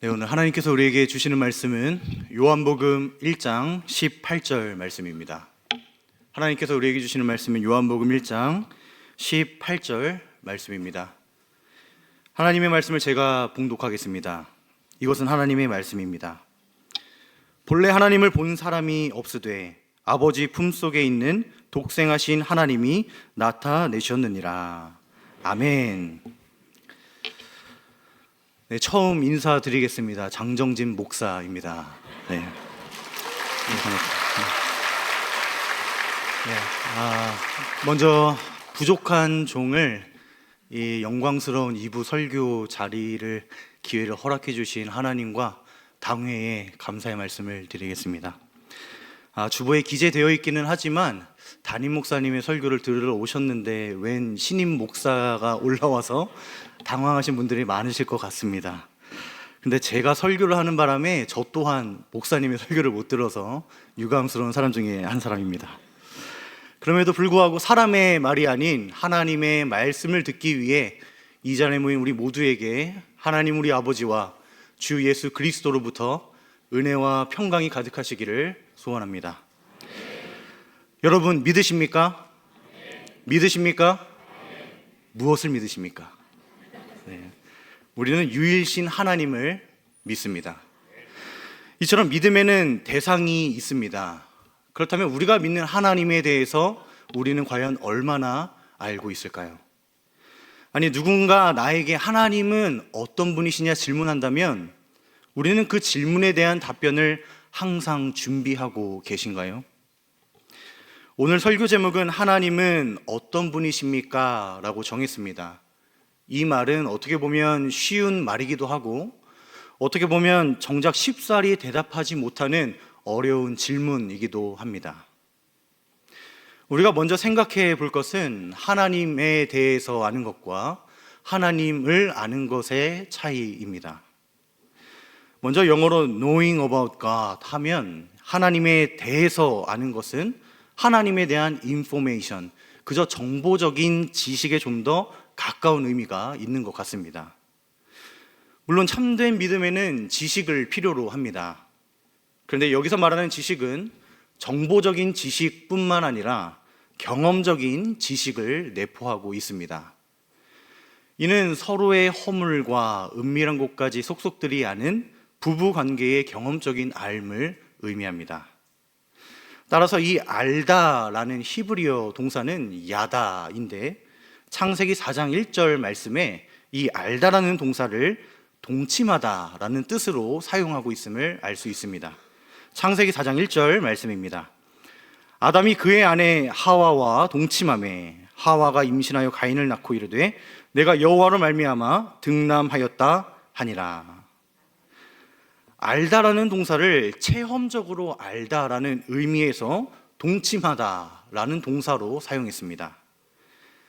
네, 오늘 하나님께서 우리에게 주시는 말씀은 요한복음 1장 18절 말씀입니다. 하나님께서 우리에게 주시는 말씀은 요한복음 1장 18절 말씀입니다. 하나님의 말씀을 제가 봉독하겠습니다. 이것은 하나님의 말씀입니다. 본래 하나님을 본 사람이 없으되 아버지 품속에 있는 독생하신 하나님이 나타내셨느니라. 아멘. 네, 처음 인사드리겠습니다. 장정진 목사입니다. 네. 먼저 부족한 종을 이 영광스러운 2부 설교 자리를 기회를 허락해 주신 하나님과 당회에 감사의 말씀을 드리겠습니다. 주보에 기재되어 있기는 하지만 담임 목사님의 설교를 들으러 오셨는데 웬 신임 목사가 올라와서 당황하신 분들이 많으실 것 같습니다. 근데 제가 설교를 하는 바람에 저 또한 목사님의 설교를 못 들어서 유감스러운 사람 중에 한 사람입니다. 그럼에도 불구하고 사람의 말이 아닌 하나님의 말씀을 듣기 위해 이 자리에 모인 우리 모두에게 하나님 우리 아버지와 주 예수 그리스도로부터 은혜와 평강이 가득하시기를 소원합니다. 여러분 믿으십니까? 믿으십니까? 무엇을 믿으십니까? 네. 우리는 유일신 하나님을 믿습니다. 이처럼 믿음에는 대상이 있습니다. 그렇다면 우리가 믿는 하나님에 대해서 우리는 과연 얼마나 알고 있을까요? 아니, 누군가 나에게 하나님은 어떤 분이시냐 질문한다면 우리는 그 질문에 대한 답변을 항상 준비하고 계신가요? 오늘 설교 제목은 하나님은 어떤 분이십니까? 라고 정했습니다. 이 말은 어떻게 보면 쉬운 말이기도 하고 어떻게 보면 정작 쉽사리 대답하지 못하는 어려운 질문이기도 합니다. 우리가 먼저 생각해 볼 것은 하나님에 대해서 아는 것과 하나님을 아는 것의 차이입니다. 먼저 영어로 knowing about God 하면 하나님에 대해서 아는 것은 하나님에 대한 information, 그저 정보적인 지식에 좀 더 가까운 의미가 있는 것 같습니다. 물론 참된 믿음에는 지식을 필요로 합니다. 그런데 여기서 말하는 지식은 정보적인 지식뿐만 아니라 경험적인 지식을 내포하고 있습니다. 이는 서로의 허물과 은밀한 곳까지 속속들이 아는 부부 관계의 경험적인 알을 의미합니다. 따라서 이 알다라는 히브리어 동사는 야다인데 창세기 4장 1절 말씀에 이 알다라는 동사를 동침하다라는 뜻으로 사용하고 있음을 알 수 있습니다. 창세기 4장 1절 말씀입니다. 아담이 그의 아내 하와와 동침하매 하와가 임신하여 가인을 낳고 이르되 내가 여호와로 말미암아 등남하였다 하니라. 알다라는 동사를 체험적으로 알다라는 의미에서 동침하다라는 동사로 사용했습니다.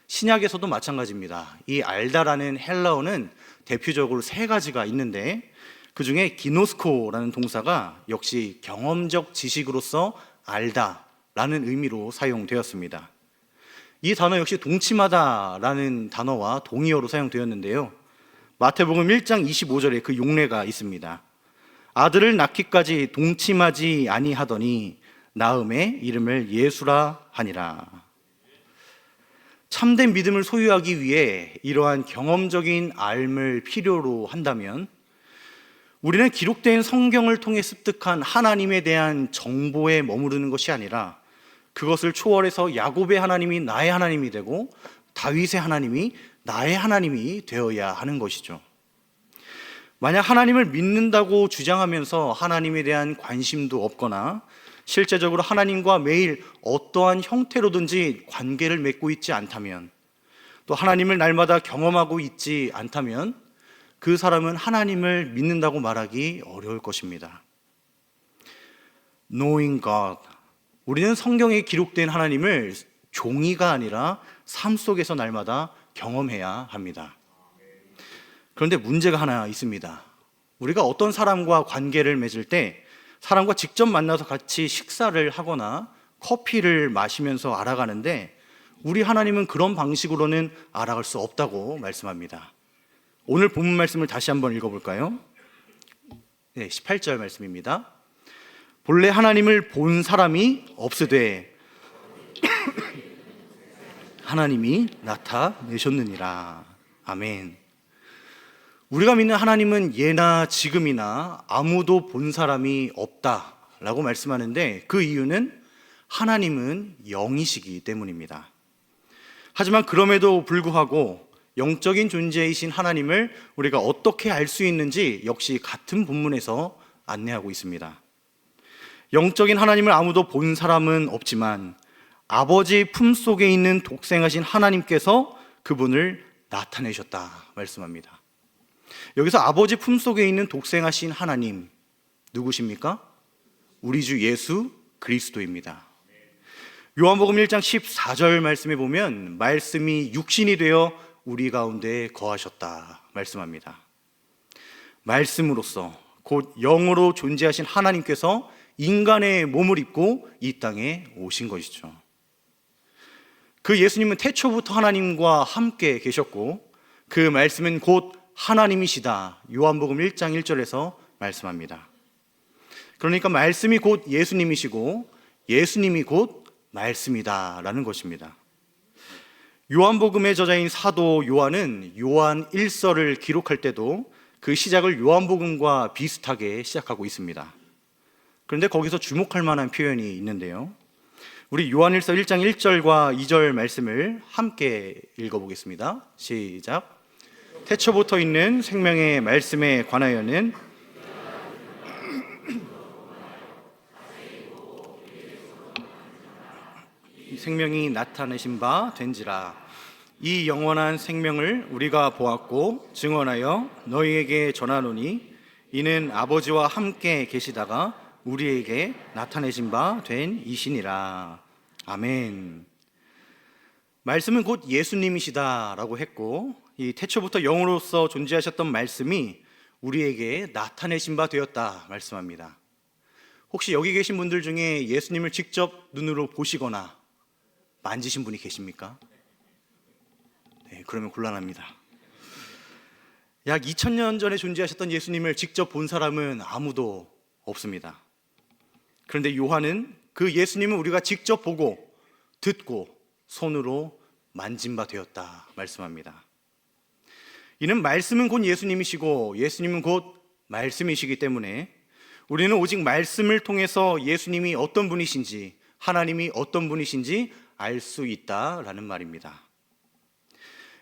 신약에서도 마찬가지입니다. 이 알다라는 헬라어는 대표적으로 세 가지가 있는데 그 중에 기노스코라는 동사가 역시 경험적 지식으로서 알다라는 의미로 사용되었습니다. 이 단어 역시 동침하다라는 단어와 동의어로 사용되었는데요. 마태복음 1장 25절에 그 용례가 있습니다. 아들을 낳기까지 동침하지 아니하더니 낳음에 이름을 예수라 하니라. 참된 믿음을 소유하기 위해 이러한 경험적인 알을 필요로 한다면 우리는 기록된 성경을 통해 습득한 하나님에 대한 정보에 머무르는 것이 아니라 그것을 초월해서 야곱의 하나님이 나의 하나님이 되고 다윗의 하나님이 나의 하나님이 되어야 하는 것이죠. 만약 하나님을 믿는다고 주장하면서 하나님에 대한 관심도 없거나 실제적으로 하나님과 매일 어떠한 형태로든지 관계를 맺고 있지 않다면, 또 하나님을 날마다 경험하고 있지 않다면 그 사람은 하나님을 믿는다고 말하기 어려울 것입니다. Knowing God, 우리는 성경에 기록된 하나님을 종이가 아니라 삶 속에서 날마다 경험해야 합니다. 그런데 문제가 하나 있습니다. 우리가 어떤 사람과 관계를 맺을 때 사람과 직접 만나서 같이 식사를 하거나 커피를 마시면서 알아가는데 우리 하나님은 그런 방식으로는 알아갈 수 없다고 말씀합니다. 오늘 본문 말씀을 다시 한번 읽어볼까요? 18절 말씀입니다. 본래 하나님을 본 사람이 없으되 하나님이 나타내셨느니라. 아멘. 우리가 믿는 하나님은 예나 지금이나 아무도 본 사람이 없다라고 말씀하는데, 그 이유는 하나님은 영이시기 때문입니다. 하지만 그럼에도 불구하고 영적인 존재이신 하나님을 우리가 어떻게 알 수 있는지 역시 같은 본문에서 안내하고 있습니다. 영적인 하나님을 아무도 본 사람은 없지만 아버지 품속에 있는 독생하신 하나님께서 그분을 나타내셨다 말씀합니다. 여기서 아버지 품속에 있는 독생하신 하나님 누구십니까? 우리 주 예수 그리스도입니다. 요한복음 1장 14절 말씀에 보면 말씀이 육신이 되어 우리 가운데 거하셨다 말씀합니다. 말씀으로서 곧 영으로 존재하신 하나님께서 인간의 몸을 입고 이 땅에 오신 것이죠. 그 예수님은 태초부터 하나님과 함께 계셨고 그 말씀은 곧 하나님이시다, 요한복음 1장 1절에서 말씀합니다. 그러니까 말씀이 곧 예수님이시고 예수님이 곧 말씀이다 라는 것입니다. 요한복음의 저자인 사도 요한은 요한 1서를 기록할 때도 그 시작을 요한복음과 비슷하게 시작하고 있습니다. 그런데 거기서 주목할 만한 표현이 있는데요, 우리 요한 1서 1장 1절과 2절 말씀을 함께 읽어보겠습니다. 시작. 태초부터 있는 생명의 말씀에 관하여는 생명이 나타내신 바 된지라. 이 영원한 생명을 우리가 보았고 증언하여 너희에게 전하노니 이는 아버지와 함께 계시다가 우리에게 나타내신 바 된 이시니라. 아멘. 말씀은 곧 예수님이시다라고 했고, 이 태초부터 영으로서 존재하셨던 말씀이 우리에게 나타내신 바 되었다 말씀합니다. 혹시 여기 계신 분들 중에 예수님을 직접 눈으로 보시거나 만지신 분이 계십니까? 네, 그러면 곤란합니다. 약 2000년 전에 존재하셨던 예수님을 직접 본 사람은 아무도 없습니다. 그런데 요한은 그 예수님을 우리가 직접 보고 듣고 손으로 만진 바 되었다 말씀합니다. 이는 말씀은 곧 예수님이시고 예수님은 곧 말씀이시기 때문에 우리는 오직 말씀을 통해서 예수님이 어떤 분이신지, 하나님이 어떤 분이신지 알 수 있다라는 말입니다.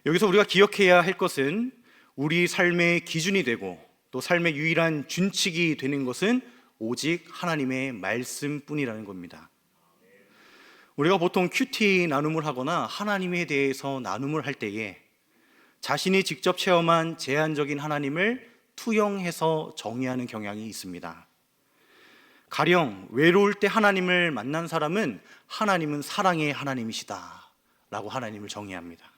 여기서 우리가 기억해야 할 것은 우리 삶의 기준이 되고 또 삶의 유일한 준칙이 되는 것은 오직 하나님의 말씀뿐이라는 겁니다. 우리가 보통 큐티 나눔을 하거나 하나님에 대해서 나눔을 할 때에 자신이 직접 체험한 제한적인 하나님을 투영해서 정의하는 경향이 있습니다. 가령 외로울 때 하나님을 만난 사람은 하나님은 사랑의 하나님이시다 라고 하나님을 정의합니다.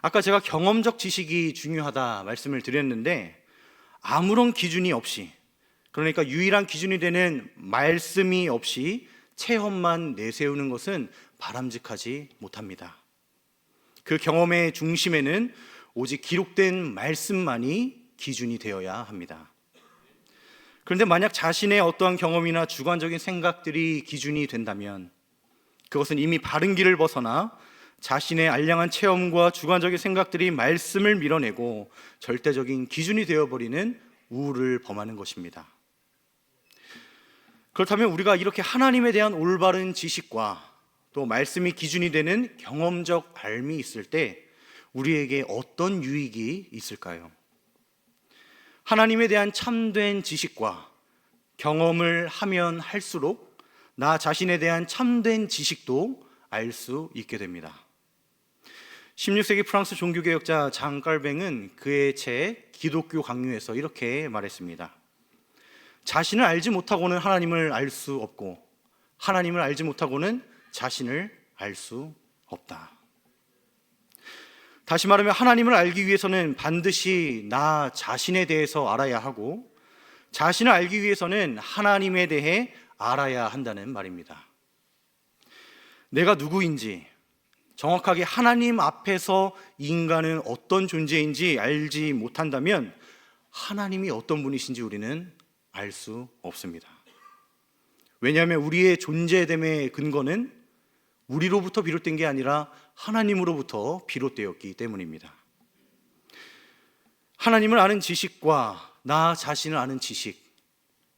아까 제가 경험적 지식이 중요하다 말씀을 드렸는데, 아무런 기준이 없이, 그러니까 유일한 기준이 되는 말씀이 없이 체험만 내세우는 것은 바람직하지 못합니다. 그 경험의 중심에는 오직 기록된 말씀만이 기준이 되어야 합니다. 그런데 만약 자신의 어떠한 경험이나 주관적인 생각들이 기준이 된다면 그것은 이미 바른 길을 벗어나 자신의 알량한 체험과 주관적인 생각들이 말씀을 밀어내고 절대적인 기준이 되어버리는 우울을 범하는 것입니다. 그렇다면 우리가 이렇게 하나님에 대한 올바른 지식과 또 말씀이 기준이 되는 경험적 알미 있을 때 우리에게 어떤 유익이 있을까요? 하나님에 대한 참된 지식과 경험을 하면 할수록 나 자신에 대한 참된 지식도 알 수 있게 됩니다. 16세기 프랑스 종교개혁자 장 깔뱅은 그의 책 기독교 강요에서 이렇게 말했습니다. 자신을 알지 못하고는 하나님을 알 수 없고 하나님을 알지 못하고는 자신을 알 수 없다. 다시 말하면 하나님을 알기 위해서는 반드시 나 자신에 대해서 알아야 하고 자신을 알기 위해서는 하나님에 대해 알아야 한다는 말입니다. 내가 누구인지 정확하게 하나님 앞에서 인간은 어떤 존재인지 알지 못한다면 하나님이 어떤 분이신지 우리는 알 수 없습니다. 왜냐하면 우리의 존재됨의 근거는 우리로부터 비롯된 게 아니라 하나님으로부터 비롯되었기 때문입니다. 하나님을 아는 지식과 나 자신을 아는 지식,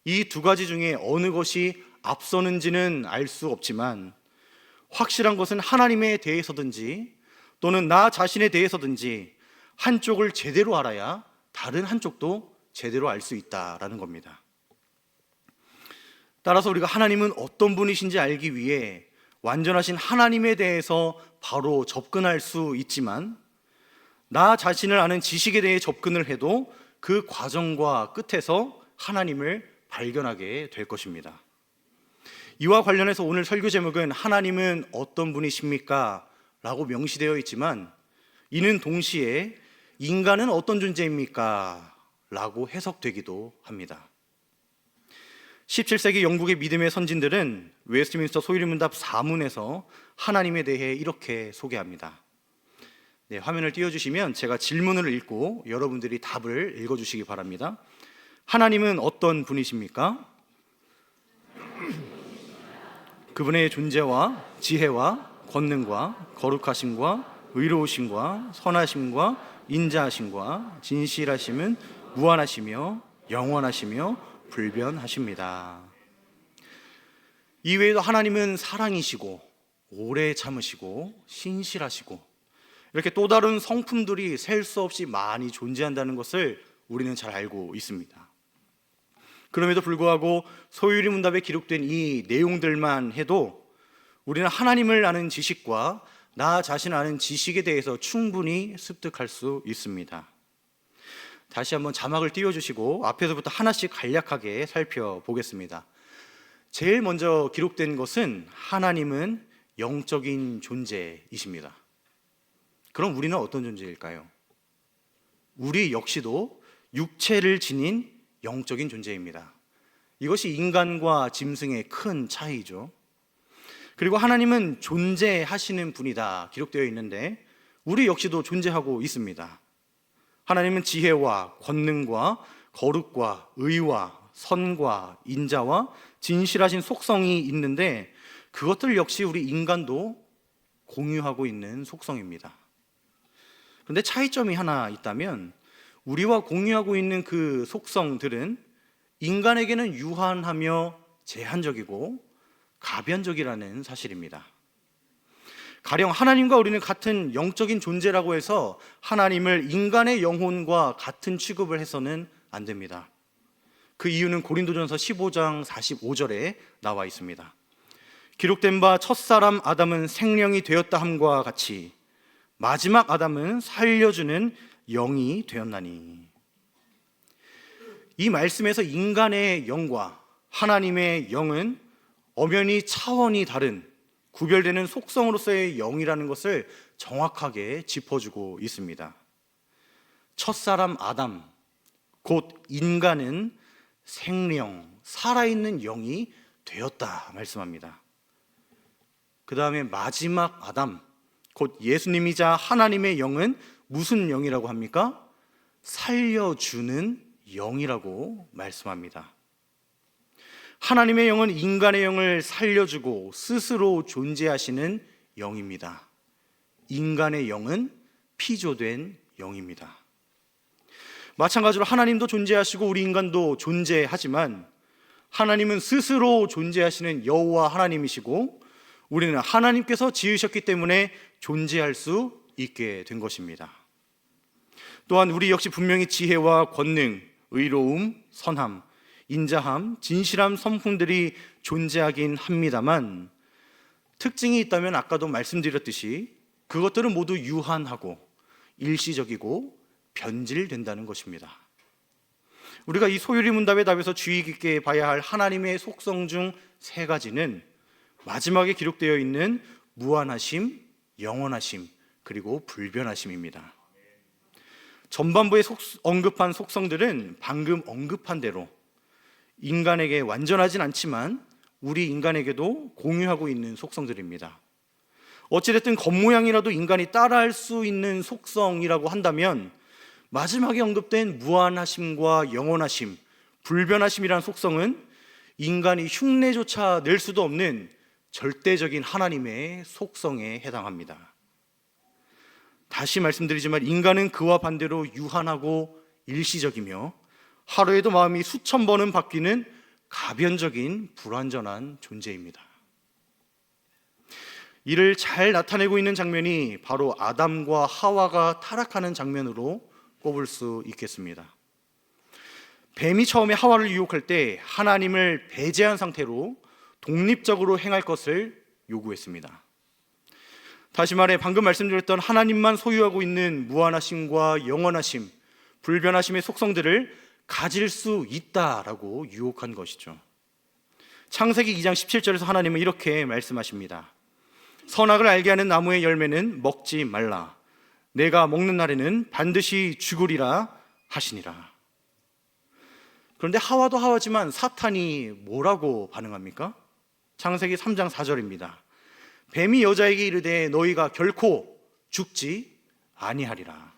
이 두 가지 중에 어느 것이 앞서는지는 알 수 없지만 확실한 것은 하나님에 대해서든지 또는 나 자신에 대해서든지 한쪽을 제대로 알아야 다른 한쪽도 제대로 알 수 있다라는 겁니다. 따라서 우리가 하나님은 어떤 분이신지 알기 위해 완전하신 하나님에 대해서 바로 접근할 수 있지만 나 자신을 아는 지식에 대해 접근을 해도 그 과정과 끝에서 하나님을 발견하게 될 것입니다. 이와 관련해서 오늘 설교 제목은 하나님은 어떤 분이십니까? 라고 명시되어 있지만 이는 동시에 인간은 어떤 존재입니까? 라고 해석되기도 합니다. 17세기 영국의 믿음의 선진들은 웨스트민스터 소유리문답 4문에서 하나님에 대해 이렇게 소개합니다. 네, 화면을 띄워주시면 제가 질문을 읽고 여러분들이 답을 읽어주시기 바랍니다. 하나님은 어떤 분이십니까? 그분의 존재와 지혜와 권능과 거룩하심과 의로우심과 선하심과 인자하심과 진실하심은 무한하시며 영원하시며 불변하십니다. 이외에도 하나님은 사랑이시고 오래 참으시고 신실하시고 이렇게 또 다른 성품들이 셀 수 없이 많이 존재한다는 것을 우리는 잘 알고 있습니다. 그럼에도 불구하고 소유리문답에 기록된 이 내용들만 해도 우리는 하나님을 아는 지식과 나 자신을 아는 지식에 대해서 충분히 습득할 수 있습니다. 다시 한번 자막을 띄워주시고 앞에서부터 하나씩 간략하게 살펴보겠습니다. 제일 먼저 기록된 것은 하나님은 영적인 존재이십니다. 그럼 우리는 어떤 존재일까요? 우리 역시도 육체를 지닌 영적인 존재입니다. 이것이 인간과 짐승의 큰 차이죠. 그리고 하나님은 존재하시는 분이다 기록되어 있는데 우리 역시도 존재하고 있습니다. 하나님은 지혜와 권능과 거룩과 의와 선과 인자와 진실하신 속성이 있는데 그것들 역시 우리 인간도 공유하고 있는 속성입니다. 그런데 차이점이 하나 있다면 우리와 공유하고 있는 그 속성들은 인간에게는 유한하며 제한적이고 가변적이라는 사실입니다. 가령 하나님과 우리는 같은 영적인 존재라고 해서 하나님을 인간의 영혼과 같은 취급을 해서는 안 됩니다. 그 이유는 고린도전서 15장 45절에 나와 있습니다. 기록된 바 첫사람 아담은 생령이 되었다 함과 같이 마지막 아담은 살려주는 영이 되었나니. 이 말씀에서 인간의 영과 하나님의 영은 엄연히 차원이 다른 구별되는 속성으로서의 영이라는 것을 정확하게 짚어주고 있습니다. 첫사람 아담, 곧 인간은 생령, 살아있는 영이 되었다 말씀합니다. 그 다음에 마지막 아담, 곧 예수님이자 하나님의 영은 무슨 영이라고 합니까? 살려주는 영이라고 말씀합니다. 하나님의 영은 인간의 영을 살려주고 스스로 존재하시는 영입니다. 인간의 영은 피조된 영입니다. 마찬가지로 하나님도 존재하시고 우리 인간도 존재하지만 하나님은 스스로 존재하시는 여호와 하나님이시고 우리는 하나님께서 지으셨기 때문에 존재할 수 있게 된 것입니다. 또한 우리 역시 분명히 지혜와 권능, 의로움, 선함, 인자함, 진실함 성품들이 존재하긴 합니다만 특징이 있다면 아까도 말씀드렸듯이 그것들은 모두 유한하고 일시적이고 변질된다는 것입니다. 우리가 이 소유리문답의 답에서 주의 깊게 봐야 할 하나님의 속성 중 세 가지는 마지막에 기록되어 있는 무한하심, 영원하심, 그리고 불변하심입니다. 전반부에 언급한 속성들은 방금 언급한 대로 인간에게 완전하진 않지만 우리 인간에게도 공유하고 있는 속성들입니다. 어찌됐든 겉모양이라도 인간이 따라할 수 있는 속성이라고 한다면 마지막에 언급된 무한하심과 영원하심, 불변하심이라는 속성은 인간이 흉내조차 낼 수도 없는 절대적인 하나님의 속성에 해당합니다. 다시 말씀드리지만 인간은 그와 반대로 유한하고 일시적이며 하루에도 마음이 수천 번은 바뀌는 가변적인 불완전한 존재입니다. 이를 잘 나타내고 있는 장면이 바로 아담과 하와가 타락하는 장면으로 꼽을 수 있겠습니다. 뱀이 처음에 하와를 유혹할 때 하나님을 배제한 상태로 독립적으로 행할 것을 요구했습니다. 다시 말해 방금 말씀드렸던 하나님만 소유하고 있는 무한하심과 영원하심, 불변하심의 속성들을 가질 수 있다라고 유혹한 것이죠. 창세기 2장 17절에서 하나님은 이렇게 말씀하십니다. 선악을 알게 하는 나무의 열매는 먹지 말라. 내가 먹는 날에는 반드시 죽으리라 하시니라. 그런데 하와도 하와지만 사탄이 뭐라고 반응합니까? 창세기 3장 4절입니다. 뱀이 여자에게 이르되 너희가 결코 죽지 아니하리라.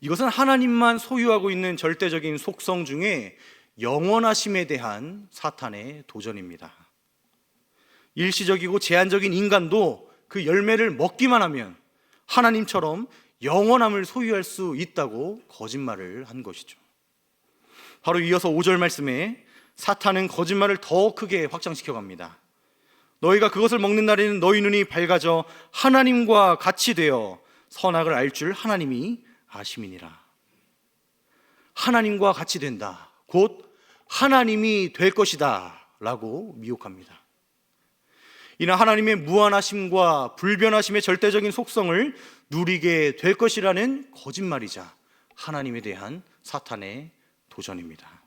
이것은 하나님만 소유하고 있는 절대적인 속성 중에 영원하심에 대한 사탄의 도전입니다. 일시적이고 제한적인 인간도 그 열매를 먹기만 하면 하나님처럼 영원함을 소유할 수 있다고 거짓말을 한 것이죠. 바로 이어서 5절 말씀에 사탄은 거짓말을 더 크게 확장시켜 갑니다. 너희가 그것을 먹는 날에는 너희 눈이 밝아져 하나님과 같이 되어 선악을 알 줄 하나님이 아심이니라. 하나님과 같이 된다, 곧 하나님이 될 것이다 라고 미혹합니다. 이는 하나님의 무한하심과 불변하심의 절대적인 속성을 누리게 될 것이라는 거짓말이자 하나님에 대한 사탄의 도전입니다.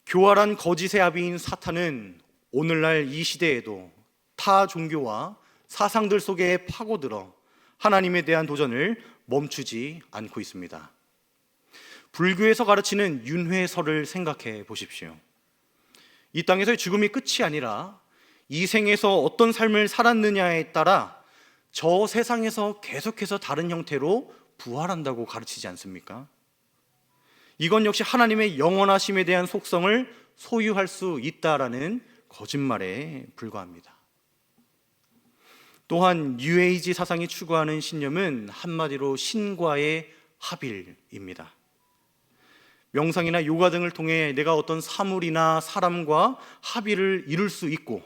교활한 거짓의 아비인 사탄은 오늘날 이 시대에도 타 종교와 사상들 속에 파고들어 하나님에 대한 도전을 멈추지 않고 있습니다. 불교에서 가르치는 윤회설을 생각해 보십시오. 이 땅에서의 죽음이 끝이 아니라 이 생에서 어떤 삶을 살았느냐에 따라 저 세상에서 계속해서 다른 형태로 부활한다고 가르치지 않습니까? 이건 역시 하나님의 영원하심에 대한 속성을 소유할 수 있다라는 거짓말에 불과합니다. 또한 뉴에이지 사상이 추구하는 신념은 한마디로 신과의 합일입니다. 명상이나 요가 등을 통해 내가 어떤 사물이나 사람과 합일을 이룰 수 있고,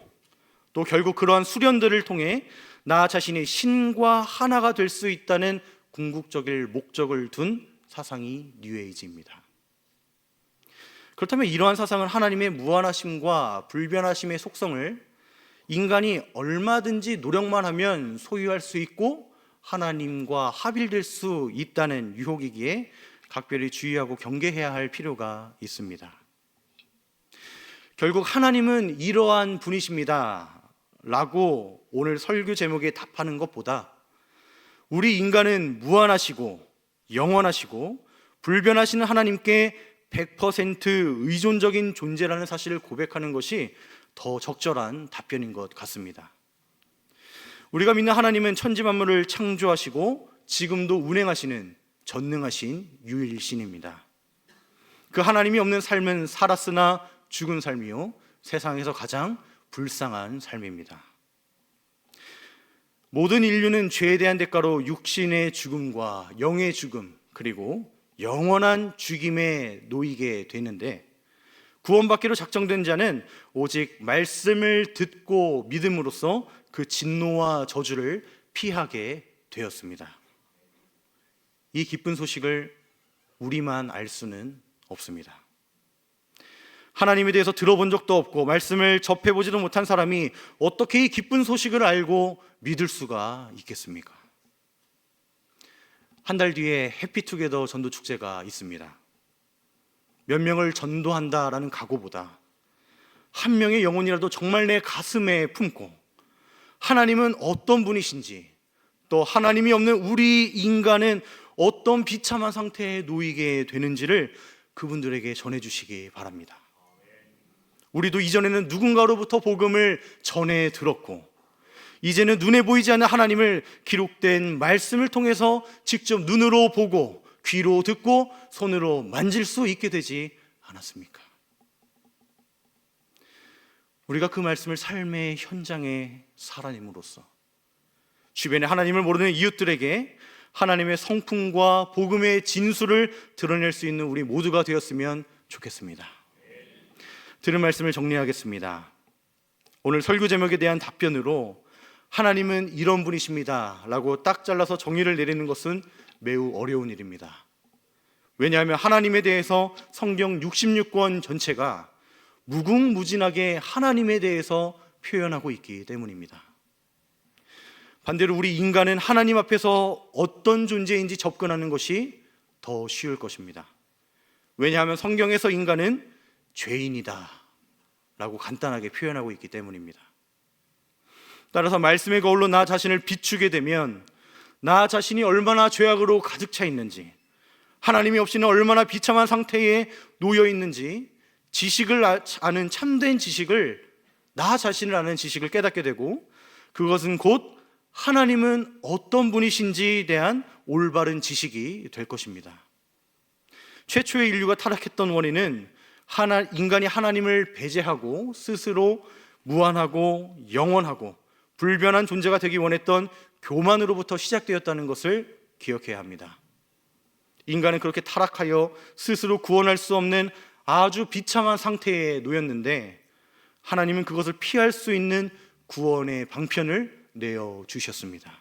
또 결국 그러한 수련들을 통해 나 자신이 신과 하나가 될 수 있다는 궁극적인 목적을 둔 사상이 뉴에이지입니다. 그렇다면 이러한 사상은 하나님의 무한하심과 불변하심의 속성을 인간이 얼마든지 노력만 하면 소유할 수 있고 하나님과 합일될 수 있다는 유혹이기에 각별히 주의하고 경계해야 할 필요가 있습니다. 결국 하나님은 이러한 분이십니다 라고 오늘 설교 제목에 답하는 것보다 우리 인간은 무한하시고 영원하시고 불변하시는 하나님께 100% 의존적인 존재라는 사실을 고백하는 것이 더 적절한 답변인 것 같습니다. 우리가 믿는 하나님은 천지 만물을 창조하시고 지금도 운행하시는 전능하신 유일신입니다. 그 하나님이 없는 삶은 살았으나 죽은 삶이요 세상에서 가장 불쌍한 삶입니다. 모든 인류는 죄에 대한 대가로 육신의 죽음과 영의 죽음 그리고 영원한 죽임에 놓이게 되는데, 구원받기로 작정된 자는 오직 말씀을 듣고 믿음으로써 그 진노와 저주를 피하게 되었습니다. 이 기쁜 소식을 우리만 알 수는 없습니다. 하나님에 대해서 들어본 적도 없고 말씀을 접해보지도 못한 사람이 어떻게 이 기쁜 소식을 알고 믿을 수가 있겠습니까? 한 달 뒤에 해피투게더 전도축제가 있습니다. 몇 명을 전도한다라는 각오보다 한 명의 영혼이라도 정말 내 가슴에 품고 하나님은 어떤 분이신지, 또 하나님이 없는 우리 인간은 어떤 비참한 상태에 놓이게 되는지를 그분들에게 전해주시기 바랍니다. 우리도 이전에는 누군가로부터 복음을 전해 들었고 이제는 눈에 보이지 않는 하나님을 기록된 말씀을 통해서 직접 눈으로 보고 귀로 듣고 손으로 만질 수 있게 되지 않았습니까? 우리가 그 말씀을 삶의 현장에 살아냄으로써 주변에 하나님을 모르는 이웃들에게 하나님의 성품과 복음의 진수를 드러낼 수 있는 우리 모두가 되었으면 좋겠습니다. 들은 말씀을 정리하겠습니다. 오늘 설교 제목에 대한 답변으로 하나님은 이런 분이십니다 라고 딱 잘라서 정의를 내리는 것은 매우 어려운 일입니다. 왜냐하면 하나님에 대해서 성경 66권 전체가 무궁무진하게 하나님에 대해서 표현하고 있기 때문입니다. 반대로 우리 인간은 하나님 앞에서 어떤 존재인지 접근하는 것이 더 쉬울 것입니다. 왜냐하면 성경에서 인간은 죄인이다 라고 간단하게 표현하고 있기 때문입니다. 따라서 말씀의 거울로 나 자신을 비추게 되면 나 자신이 얼마나 죄악으로 가득 차 있는지, 하나님이 없이는 얼마나 비참한 상태에 놓여 있는지, 지식을 아는 참된 지식을, 나 자신을 아는 지식을 깨닫게 되고, 그것은 곧 하나님은 어떤 분이신지에 대한 올바른 지식이 될 것입니다. 최초의 인류가 타락했던 원인은 인간이 하나님을 배제하고 스스로 무한하고 영원하고 불변한 존재가 되기 원했던 교만으로부터 시작되었다는 것을 기억해야 합니다. 인간은 그렇게 타락하여 스스로 구원할 수 없는 아주 비참한 상태에 놓였는데 하나님은 그것을 피할 수 있는 구원의 방편을 내어주셨습니다.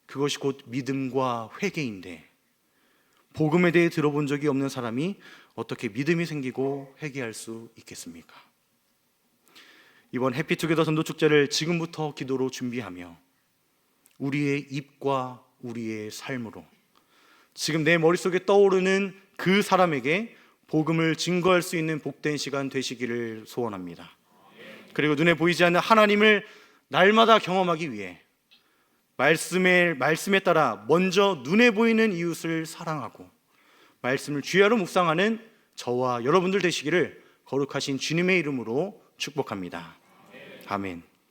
그것이 곧 믿음과 회개인데, 복음에 대해 들어본 적이 없는 사람이 어떻게 믿음이 생기고 회개할 수 있겠습니까? 이번 해피투게더 전도축제를 지금부터 기도로 준비하며 우리의 입과 우리의 삶으로 지금 내 머릿속에 떠오르는 그 사람에게 복음을 증거할 수 있는 복된 시간 되시기를 소원합니다. 그리고 눈에 보이지 않는 하나님을 날마다 경험하기 위해 말씀에 따라 먼저 눈에 보이는 이웃을 사랑하고 말씀을 주야로 묵상하는 저와 여러분들 되시기를 거룩하신 주님의 이름으로 축복합니다. 아멘.